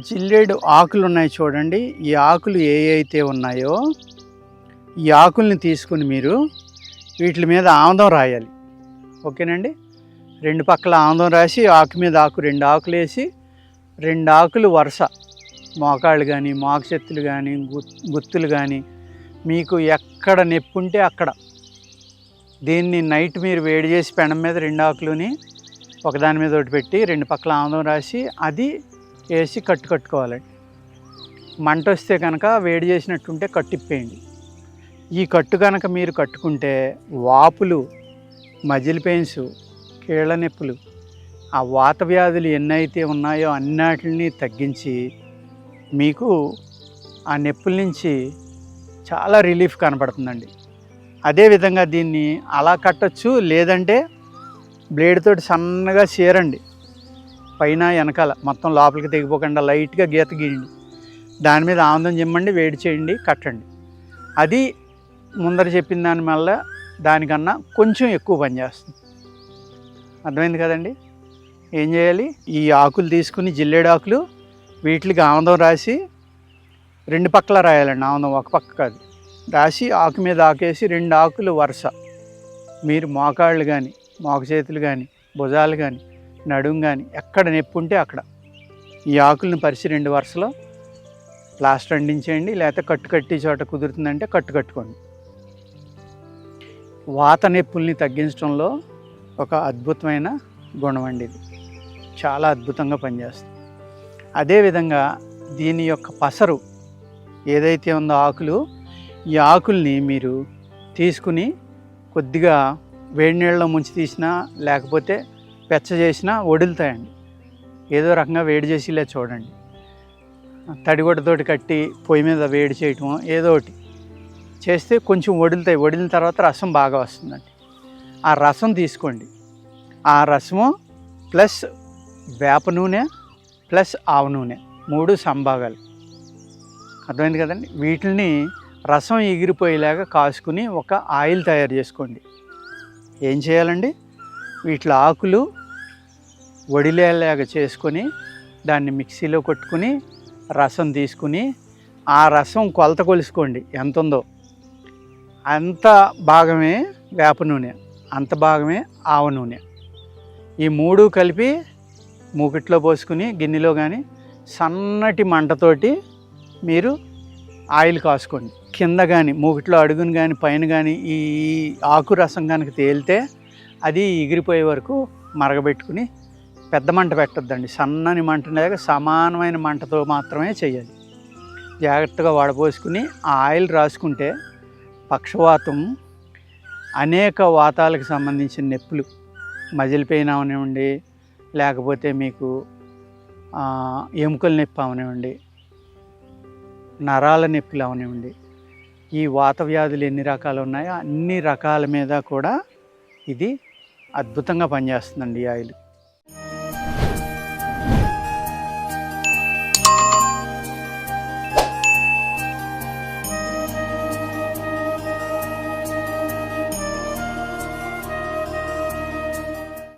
జిల్లేడు ఆకులు ఉన్నాయి చూడండి. ఈ ఆకులు ఏ అయితే ఉన్నాయో ఈ ఆకుల్ని తీసుకుని మీరు వీటి మీద ఆముదం రాయాలి. ఓకేనండి. రెండు పక్కల ఆముదం రాసి ఆకు మీద ఆకు, రెండు ఆకులు వేసి, రెండు ఆకులు వరుస మోకాళ్ళు కానీ, మోకచెత్తులు కానీ, గుత్తులు కానీ మీకు ఎక్కడ నొప్పి ఉంటే అక్కడ దీన్ని నైట్ మీరు వేడి చేసి పెనం మీద రెండు ఆకులని ఒకదాని మీద ఒకటి పెట్టి రెండు పక్కల ఆముదం రాసి అది వేసి కట్టుకోవాలండి. మంట వస్తే కనుక వేడి చేసినట్టుంటే కట్టిప్పేయండి. ఈ కట్టు కనుక మీరు కట్టుకుంటే వాపులు, మజిల్ పెయిన్స్, కీళ్ళ నొప్పులు, ఆ వాత వ్యాధులు ఎన్నైతే ఉన్నాయో అన్నిటిని తగ్గించి మీకు ఆ నొప్పుల నుంచి చాలా రిలీఫ్ కనపడుతుందండి. అదేవిధంగా దీన్ని అలా కట్టచ్చు, లేదంటే బ్లేడ్ తోటి సన్నగా చీరండి. పైన వెనకాల మొత్తం లోపలికి తెగిపోకుండా లైట్గా గీత గీయండి. దాని మీద ఆముదం చిమ్మండి, వేడి చేయండి, కట్టండి. అది ముందర చెప్పిన దాని వల్ల దానికన్నా కొంచెం ఎక్కువ పనిచేస్తుంది. అర్థమైంది కదండి. ఏం చేయాలి? ఈ ఆకులు తీసుకుని జిల్లేడు ఆకులు వీటికి ఆముదం రాసి రెండు పక్కల రాయాలండి. ఆముదం ఒక పక్క కాదు, రాసి ఆకు మీద ఆకేసి రెండు ఆకులు వరుస మీరు మోకాళ్ళు కానీ, మోకచేతులు కానీ, భుజాలు కానీ, నడుము కానీ ఎక్కడ నొప్పి ఉంటే అక్కడ ఈ ఆకులను పరిచి రెండు వరుసలో ప్లాస్టర్ అంటించేయండి. లేకపోతే కట్టి చోట కుదురుతుందంటే కట్టుకోండి. వాత నొప్పుల్ని తగ్గించడంలో ఒక అద్భుతమైన గుణం అండి ఇది. చాలా అద్భుతంగా పనిచేస్తుంది. అదేవిధంగా దీని యొక్క పసరు ఏదైతే ఉందో ఆకులు, ఈ ఆకుల్ని మీరు తీసుకుని కొద్దిగా వేడి నీళ్ళలో ముంచి తీసినా లేకపోతే పెచ్చ చేసినా వడులుతాయండి. ఏదో రకంగా వేడి చేసి ఇలా చూడండి. తడిగుడ్డతోటి కట్టి పొయ్యి మీద వేడి చేయటం ఏదో ఒకటి చేస్తే కొంచెం వడులుతాయి. వడిలిన తర్వాత రసం బాగా వస్తుందండి. ఆ రసం తీసుకోండి. ఆ రసము ప్లస్ వేప నూనె ప్లస్ ఆవ నూనె 3 సంభాగాలు. అర్థమైంది కదండి. వీటిని రసం ఎగిరిపోయేలాగా కాసుకుని ఒక ఆయిల్ తయారు చేసుకోండి. ఏం చేయాలండి? వీటి ఆకులు వడిలేలాగా చేసుకొని దాన్ని మిక్సీలో కొట్టుకుని రసం తీసుకుని ఆ రసం కొలత కొలుసుకోండి. ఎంత ఉందో అంత భాగమే వేప నూనె, అంత భాగమే ఆవ నూనె. ఈ 3 కలిపి మూకిట్లో పోసుకుని గిన్నెలో కానీ సన్నటి మంటతోటి మీరు ఆయిల్ కాసుకోండి. కింద కానీ మూకిట్లో అడుగును కానీ పైన కానీ ఈ ఆకు రసం కనుక తేలితే అది ఎగిరిపోయే వరకు మరగబెట్టుకుని పెద్ద మంట పెట్టొద్దండి. సన్నని మంట లేక సమానమైన మంటతో మాత్రమే చేయాలి. జాగ్రత్తగా వడపోసుకుని ఆ ఆయిల్ రాసుకుంటే పక్షవాతం, అనేక వాతాలకు సంబంధించిన నొప్పులు, మజిల్ పెయిన్ అవనివ్వండి, లేకపోతే మీకు ఎముకల నొప్పి అవనివ్వండి, నరాల నొప్పులు అవనివ్వండి, ఈ వాత వ్యాధులు ఎన్ని రకాలు ఉన్నాయో అన్ని రకాల మీద కూడా ఇది అద్భుతంగా పనిచేస్తుందండి ఈ ఆయిల్.